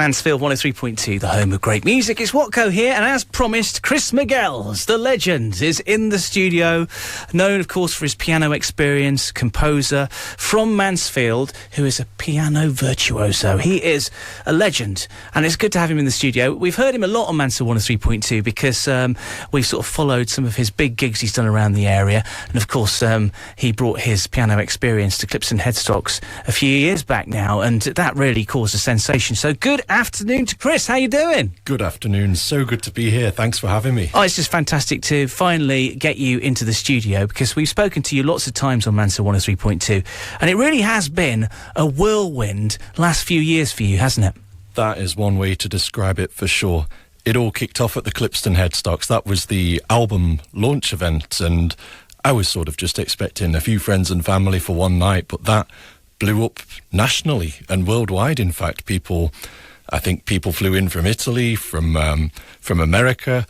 Mansfield 103.2, the home of great music. It's Watko here, and as promised, Chris Miggells, the legend, is in the studio. Known, of course, for his piano experience, composer from Mansfield, who is a piano virtuoso. He is a legend, and it's good to have him in the studio. We've heard him a lot on Mansfield 103.2 because we've sort of followed some of his big gigs he's done around the area, and of course, he brought his piano experience to Clipston Headstocks a few years back now, and that really caused a sensation. So good afternoon to Chris. How you doing? Good afternoon. So good to be here. Thanks for having me. Oh, it's just fantastic to finally get you into the studio, because we've spoken to you lots of times on Mansfield 103.2, and it really has been a whirlwind last few years for you, hasn't it? That is one way to describe it for sure. It all kicked off at the Clipston Headstocks. That was the album launch event, and I was sort of just expecting a few friends and family for one night, but that blew up nationally and worldwide. In fact, I think people flew in from Italy, from America,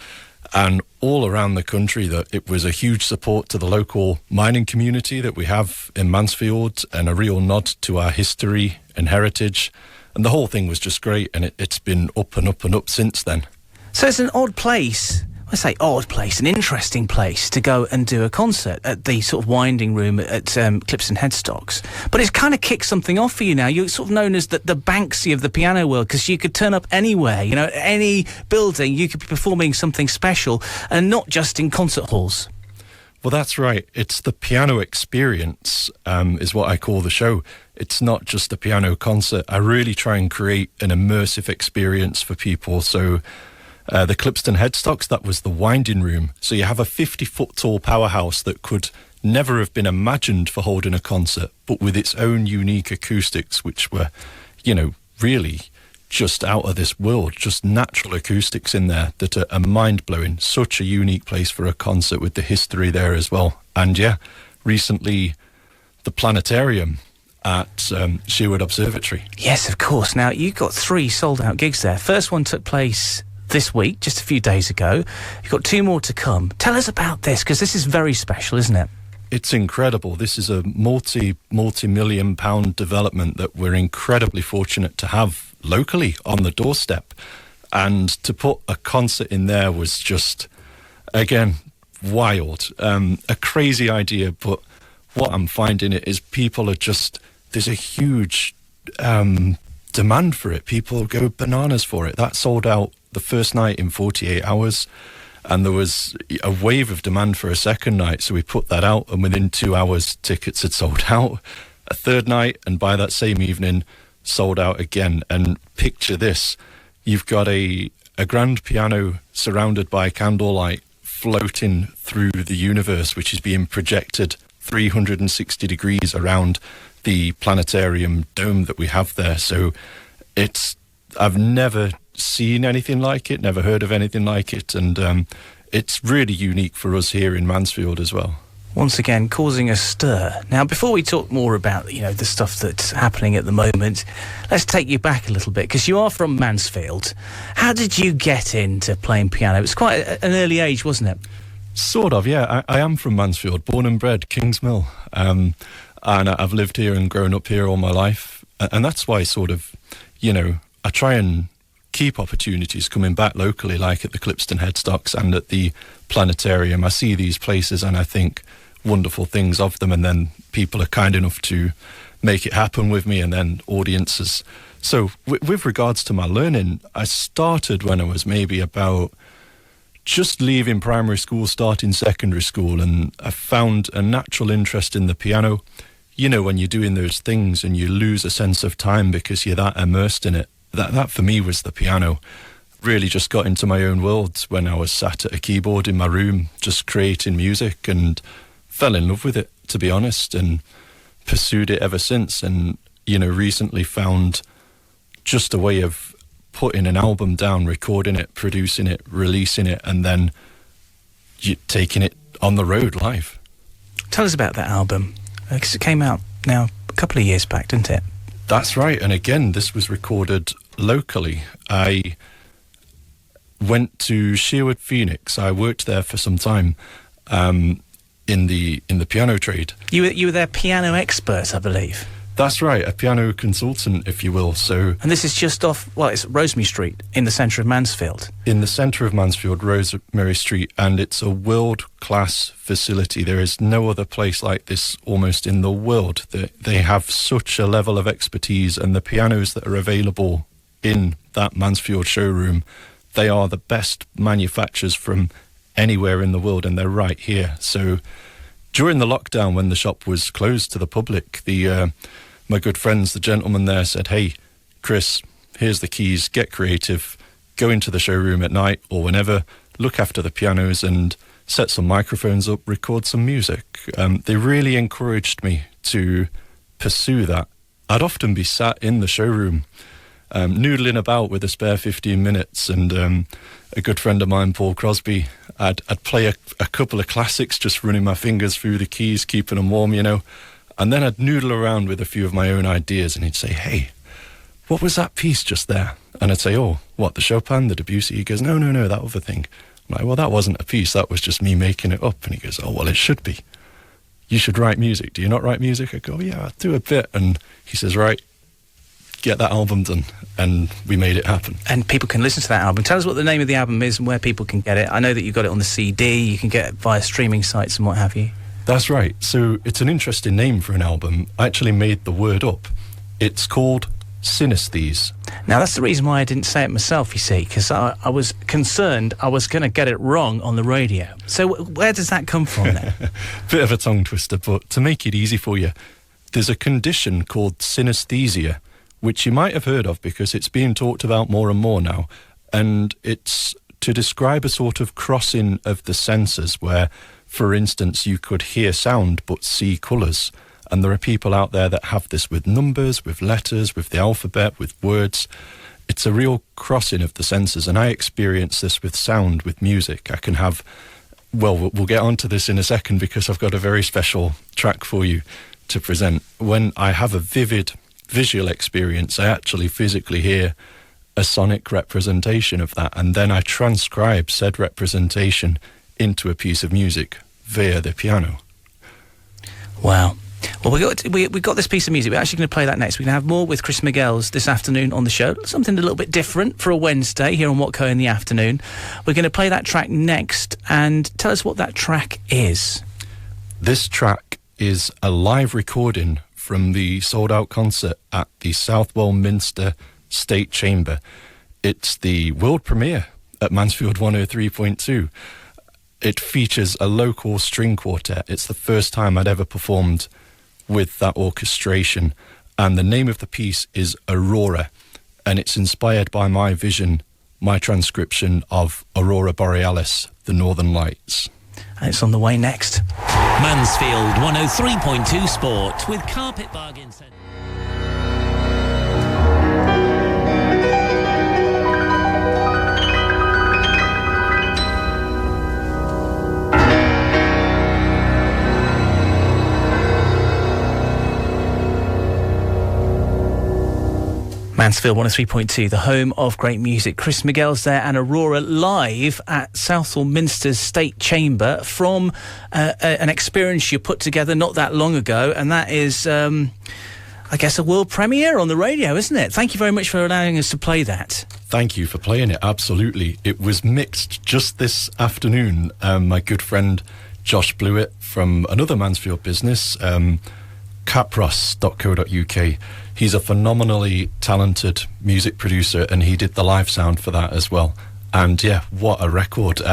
and all around the country. That it was a huge support to the local mining community that we have in Mansfield, and a real nod to our history and heritage. And the whole thing was just great, and it's been up and up and up since then. So it's an odd place. I say odd place, an interesting place to go and do a concert at the sort of winding room at Clipston Headstocks. But it's kind of kicked something off for you now. You're sort of known as the Banksy of the piano world, because you could turn up anywhere, you know, any building, you could be performing something special, and not just in concert halls. Well, that's right. It's the piano experience, is what I call the show. It's not just a piano concert. I really try and create an immersive experience for people. So the Clipston Headstocks, that was the winding room. So you have a 50-foot tall powerhouse that could never have been imagined for holding a concert, but with its own unique acoustics, which were, you know, really just out of this world, just natural acoustics in there that are mind-blowing. Such a unique place for a concert, with the history there as well. And yeah, recently the planetarium at Sherwood Observatory. Yes, of course. Now, you got 3 sold-out gigs there. First one took place this week, just a few days ago. You've got 2 more to come. Tell us about this, because this is very special, isn't it? It's incredible. This is a multi-million pound development that we're incredibly fortunate to have locally on the doorstep. And to put a concert in there was just, again, wild. A crazy idea, but what I'm finding it is people are just, there's a huge demand for it. People go bananas for it. That sold out the first night in 48 hours. And there was a wave of demand for a second night, so we put that out, and within 2 hours, tickets had sold out. A third night, and by that same evening, sold out again. And picture this, you've got a grand piano surrounded by candlelight floating through the universe, which is being projected 360 degrees around the planetarium dome that we have there. So I've never seen anything like it, never heard of anything like it, and it's really unique for us here in Mansfield as well. Once again, causing a stir. Now, before we talk more about, you know, the stuff that's happening at the moment, let's take you back a little bit, because you are from Mansfield. How did you get into playing piano? It was quite an early age, wasn't it? Sort of, yeah. I am from Mansfield, born and bred, Kingsmill, and I've lived here and grown up here all my life, and that's why sort of, you know, I try and keep opportunities coming back locally, like at the Clipston Headstocks and at the planetarium. I see these places and I think wonderful things of them, and then people are kind enough to make it happen with me, and then audiences. So with regards to my learning, I started when I was maybe about just leaving primary school, starting secondary school, and I found a natural interest in the piano. You know, when you're doing those things and you lose a sense of time because you're that immersed in it. That for me was the piano. Really just got into my own world when I was sat at a keyboard in my room, just creating music, and fell in love with it, to be honest, and pursued it ever since. And, you know, recently found just a way of putting an album down, recording it, producing it, releasing it, and then taking it on the road live. Tell us about that album, because it came out now a couple of years back, didn't it? That's right. And again, this was recorded locally. I went to Sherwood Phoenix. I worked there for some time in the piano trade. You were their piano expert, I believe. That's right, a piano consultant, if you will. So, And this is just off, well, it's Rosemary Street in the centre of Mansfield. In the centre of Mansfield, Rosemary Street, and it's a world-class facility. There is no other place like this almost in the world. They have such a level of expertise, and the pianos that are available in that Mansfield showroom, they are the best manufacturers from anywhere in the world, and they're right here. So during the lockdown, when the shop was closed to the public, my good friends, the gentleman there, said, "Hey, Chris, here's the keys, get creative, go into the showroom at night or whenever, look after the pianos and set some microphones up, record some music." They really encouraged me to pursue that. I'd often be sat in the showroom, noodling about with a spare 15 minutes, and a good friend of mine, Paul Crosby, I'd play a couple of classics, just running my fingers through the keys, keeping them warm, and then I'd noodle around with a few of my own ideas, and he'd say, "Hey, what was that piece just there?" And I'd say, "Oh, what, the Chopin, the Debussy?" He goes, No, that other thing." I'm like, "Well, that wasn't a piece, that was just me making it up." And he goes, "Oh, well, it should be. You should write music. Do you not write music?" I go, "Yeah, I do a bit." And he says, "Right, get that album done." And we made it happen. And people can listen to that album. Tell us what the name of the album is and where people can get it. I know that you've got it on the CD, you can get it via streaming sites and what have you. That's right. So it's an interesting name for an album. I actually made the word up. It's called Synesthese. Now, that's the reason why I didn't say it myself, you see, because I was concerned I was going to get it wrong on the radio. So where does that come from then? Bit of a tongue twister, but to make it easy for you, there's a condition called synesthesia, which you might have heard of because it's being talked about more and more now. And it's to describe a sort of crossing of the senses where, for instance, you could hear sound but see colours. And there are people out there that have this with numbers, with letters, with the alphabet, with words. It's a real crossing of the senses. And I experience this with sound, with music. I can have, well, we'll get onto this in a second because I've got a very special track for you to present. When I have a vivid visual experience, I actually physically hear a sonic representation of that, and then I transcribe said representation into a piece of music via the piano. Wow. Well, we got this piece of music. We're actually going to play that next. We're going to have more with Chris Miggells this afternoon on the show. Something a little bit different for a Wednesday here on Watko In The Afternoon. We're going to play that track next, and tell us what that track is. This track is a live recording from the sold-out concert at the Southwell Minster State Chamber. It's the world premiere at Mansfield 103.2. It features a local string quartet. It's the first time I'd ever performed with that orchestration, and the name of the piece is Aurora, and it's inspired by my vision, my transcription of Aurora Borealis, the Northern Lights. And it's on the way next. Mansfield 103.2 Sport with Carpet Bargain Centre. Mansfield 103.2, the home of great music. Chris Miggells there and Aurora live at Southwell Minster's State Chamber from an experience you put together not that long ago, and that is, I guess, a world premiere on the radio, isn't it? Thank you very much for allowing us to play that. Thank you for playing it, absolutely. It was mixed just this afternoon. My good friend Josh Blewett from another Mansfield business, capros.co.uk. He's a phenomenally talented music producer, and he did the live sound for that as well. And yeah, what a record.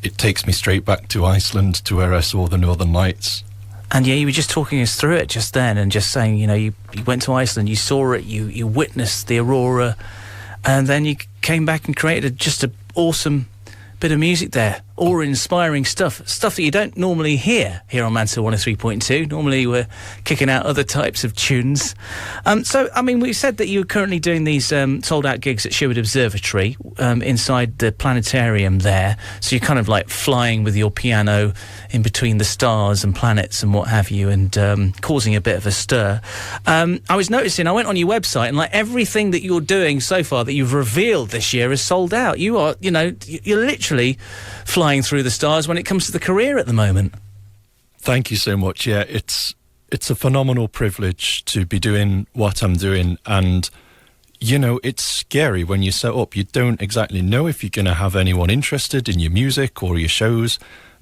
It takes me straight back to Iceland, to where I saw the Northern Lights. And yeah, you were just talking us through it just then, and just saying, you know, you went to Iceland, you saw it, you witnessed the aurora, and then you came back and created just an awesome bit of music there. Awe-inspiring stuff that you don't normally hear here on Mansfield 103.2. Normally we're kicking out other types of tunes. So, I mean, we said that you were currently doing these sold-out gigs at Sherwood Observatory inside the planetarium there. So you're kind of like flying with your piano in between the stars and planets and what have you, and causing a bit of a stir. I was noticing, I went on your website, and like everything that you're doing so far that you've revealed this year is sold out. You are, you know, you're literally flying through the stars when it comes to the career at the moment. Thank you so much. Yeah, it's it's a phenomenal privilege to be doing what I'm doing, and you know, it's scary when you set up. You don't exactly know if you're going to have anyone interested in your music or your shows.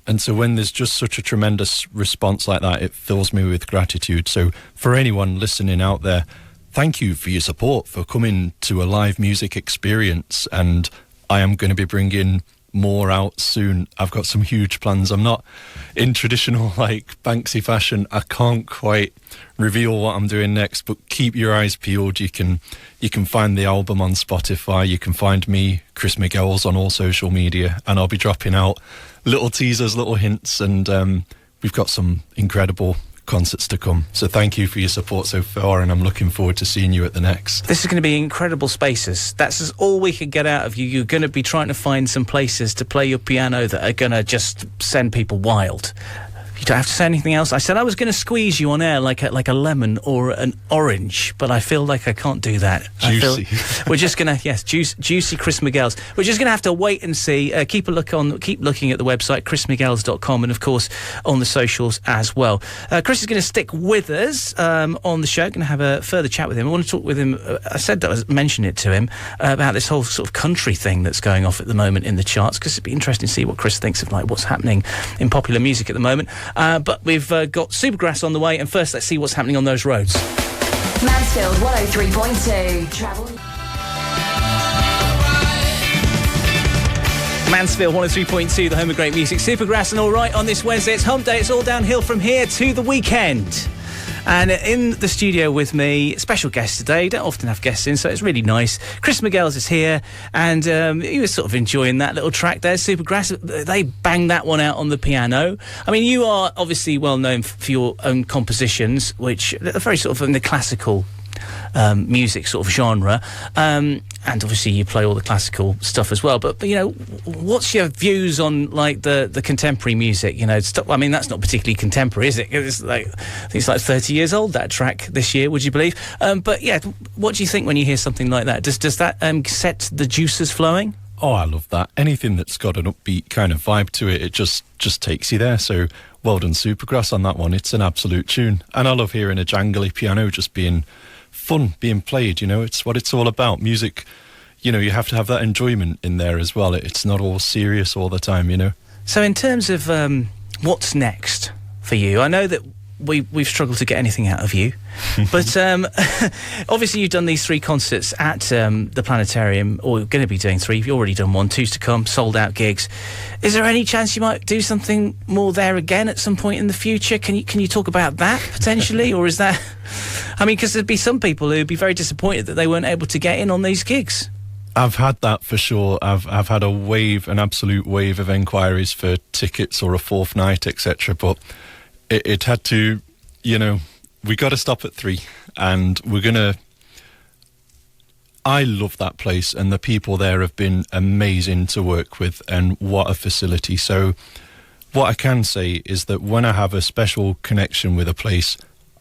And so when there's just such a tremendous response like that, it fills me with gratitude. So for anyone listening out there, thank you for your support, for coming to a live music experience. And I am going to be bringing more out soon. I've got some huge plans. I'm not in traditional like Banksy fashion. I can't quite reveal what I'm doing next, but keep your eyes peeled. You can find the album on Spotify. You can find me, Chris Miggells, on all social media, and I'll be dropping out little teasers, little hints, and we've got some incredible concerts to come. So thank you for your support so far, and I'm looking forward to seeing you at the next. This is going to be incredible spaces. That's all we can get out of you. You're going to be trying to find some places to play your piano that are going to just send people wild. You don't have to say anything else. I said I was going to squeeze you on air like a lemon or an orange, but I feel like I can't do that. Juicy. We're just going to, yes, juicy Chris Miggells. We're just going to have to wait and see. Keep looking at the website, chrismiggells.com, and of course on the socials as well. Chris is going to stick with us on the show. Going to have a further chat with him. I want to talk with him. I said that I was mentioning it to him about this whole sort of country thing that's going off at the moment in the charts, because it'd be interesting to see what Chris thinks of like what's happening in popular music at the moment. But we've got Supergrass on the way, and first let's see what's happening on those roads. Mansfield 103.2 Travel. Mansfield 103.2, the home of great music. Supergrass and All Right on this Wednesday. It's hump day. It's all downhill from here to the weekend. And in the studio with me, special guest today. Don't often have guests in, so it's really nice. Chris Miggells is here, and he was sort of enjoying that little track there, Supergrass. They banged that one out on the piano. I mean, you are obviously well known for your own compositions, which are very sort of in the classical music sort of genre, and obviously you play all the classical stuff as well, but you know, what's your views on like the contemporary music, you know, stuff? I mean, that's not particularly contemporary, is it? It's like, I think it's like 30 years old, that track, this year, would you believe? But yeah, what do you think when you hear something like that? Does that set the juices flowing? Oh, I love that. Anything that's got an upbeat kind of vibe to it, it just takes you there. So well done, Supergrass, on that one. It's an absolute tune, and I love hearing a jangly piano just being fun, being played. You know, it's what it's all about. Music, you know, you have to have that enjoyment in there as well. It's not all serious all the time, you know. So in terms of what's next for you, I know that we've struggled to get anything out of you, but obviously you've done these 3 concerts at the Planetarium, or you're going to be doing 3. You've already done 1, 2's to come, sold out gigs. Is there any chance you might do something more there again at some point in the future? Can you talk about that potentially, or is that? I mean, because there'd be some people who'd be very disappointed that they weren't able to get in on these gigs. I've had that for sure. I've had an absolute wave of enquiries for tickets or a 4th night, etc. But it had to, you know, we got to stop at 3, and I love that place, and the people there have been amazing to work with, and what a facility. So what I can say is that when I have a special connection with a place,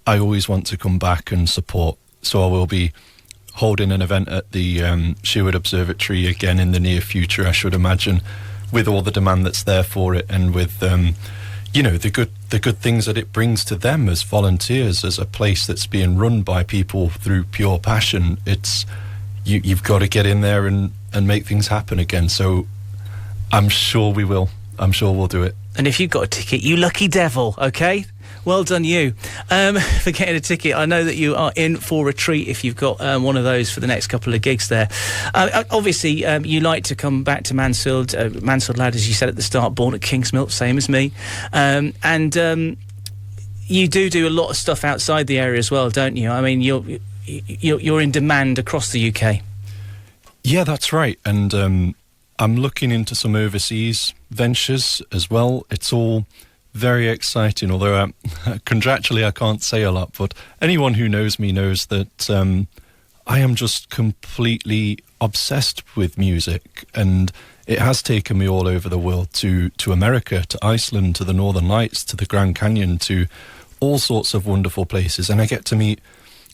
I always want to come back and support. So I will be holding an event at the Sherwood Observatory again in the near future, I should imagine, with all the demand that's there for it, and with you know, the good things that it brings to them as volunteers, as a place that's being run by people through pure passion. It's you've got to get in there and make things happen again. So I'm sure we will. I'm sure we'll do it. And if you've got a ticket, you lucky devil, okay? Well done you for getting a ticket. I know that you are in for a treat if you've got one of those for the next couple of gigs there. Obviously, you like to come back to Mansfield. Mansfield lad, as you said at the start, born at Kingsmill, same as me. And you do a lot of stuff outside the area as well, don't you? I mean, you're in demand across the UK. Yeah, that's right. And I'm looking into some overseas ventures as well. It's all very exciting, although contractually I can't say a lot, but anyone who knows me knows that I am just completely obsessed with music, and it has taken me all over the world, to America, to Iceland, to the Northern Lights, to the Grand Canyon, to all sorts of wonderful places, and I get to meet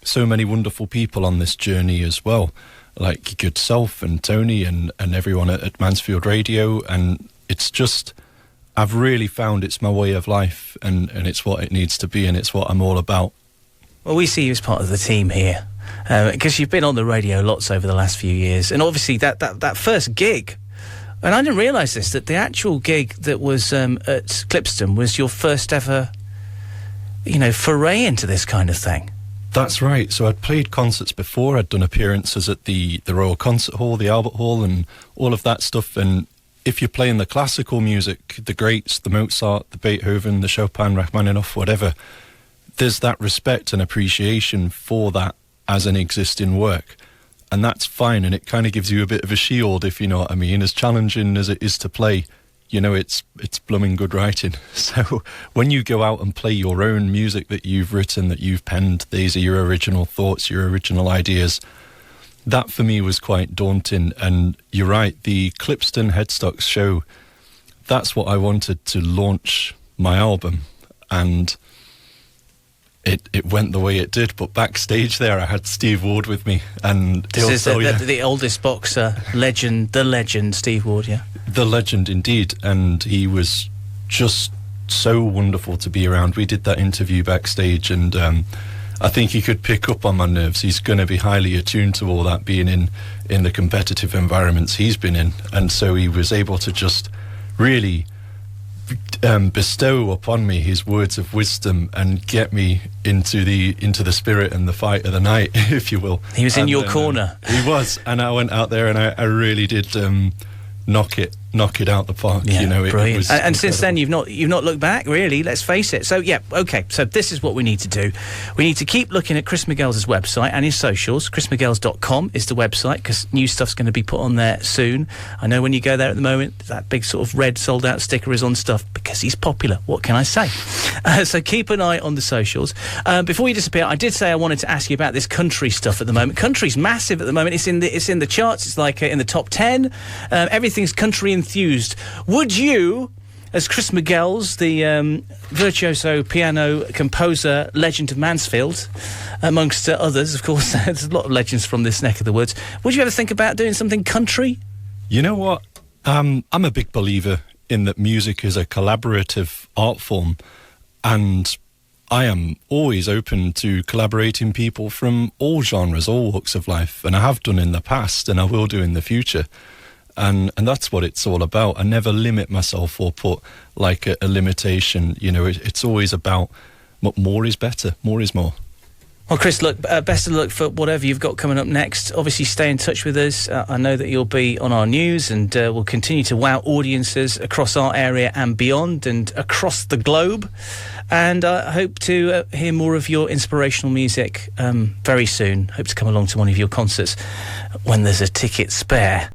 so many wonderful people on this journey as well, like your good self and Tony and everyone at Mansfield Radio, and it's just I've really found it's my way of life, and it's what it needs to be, and it's what I'm all about. Well, we see you as part of the team here, because you've been on the radio lots over the last few years, and obviously that first gig, and I didn't realise this, that the actual gig that was at Clipston was your first ever, foray into this kind of thing. That's right. So I'd played concerts before. I'd done appearances at the Royal Concert Hall, the Albert Hall, and all of that stuff. And if you're playing the classical music, the greats, the Mozart, the Beethoven, the Chopin, Rachmaninoff, whatever, there's that respect and appreciation for that as an existing work. And that's fine. And it kind of gives you a bit of a shield, if you know what I mean. As challenging as it is to play, it's blooming good writing. So when you go out and play your own music that you've written, that you've penned, these are your original thoughts, your original ideas, that for me was quite daunting. And you're right, the Clipston Headstocks show, that's what I wanted to launch my album. And it went the way it did. But backstage there, I had Steve Ward with me. And this is the oldest boxer, the legend, Steve Ward, yeah? The legend, indeed. And he was just so wonderful to be around. We did that interview backstage, and I think he could pick up on my nerves. He's going to be highly attuned to all that, being in the competitive environments he's been in. And so he was able to just really bestow upon me his words of wisdom and get me into the spirit and the fight of the night, if you will. He was in your corner. He was, and I went out there and I really did knock it out the park. Yeah, It brilliant. was and since then you've not looked back, really, let's face it. So yeah, okay, so this is what we need to do. We need to keep looking at Chris Miggells' website and his socials. chrismiggells.com is the website, because new stuff's going to be put on there soon. I know when you go there at the moment, that big sort of red sold out sticker is on stuff because he's popular. What can I say? So keep an eye on the socials. Before we disappear, I did say I wanted to ask you about this country stuff at the moment. Country's massive at the moment. It's in the charts. It's like in the top 10. Everything's country enthused. Would you, as Chris Miggells, the virtuoso piano composer, legend of Mansfield, amongst others, of course, there's a lot of legends from this neck of the woods, would you ever think about doing something country? You know what? I'm a big believer in that music is a collaborative art form, and I am always open to collaborating people from all genres, all walks of life, and I have done in the past, and I will do in the future. And that's what it's all about. I never limit myself or put like a limitation. It's always about more is better, more is more. Well, Chris, look, best of luck for whatever you've got coming up next. Obviously, stay in touch with us. I know that you'll be on our news, and we'll continue to wow audiences across our area and beyond, and across the globe. And I hope to hear more of your inspirational music very soon. Hope to come along to one of your concerts when there's a ticket spare.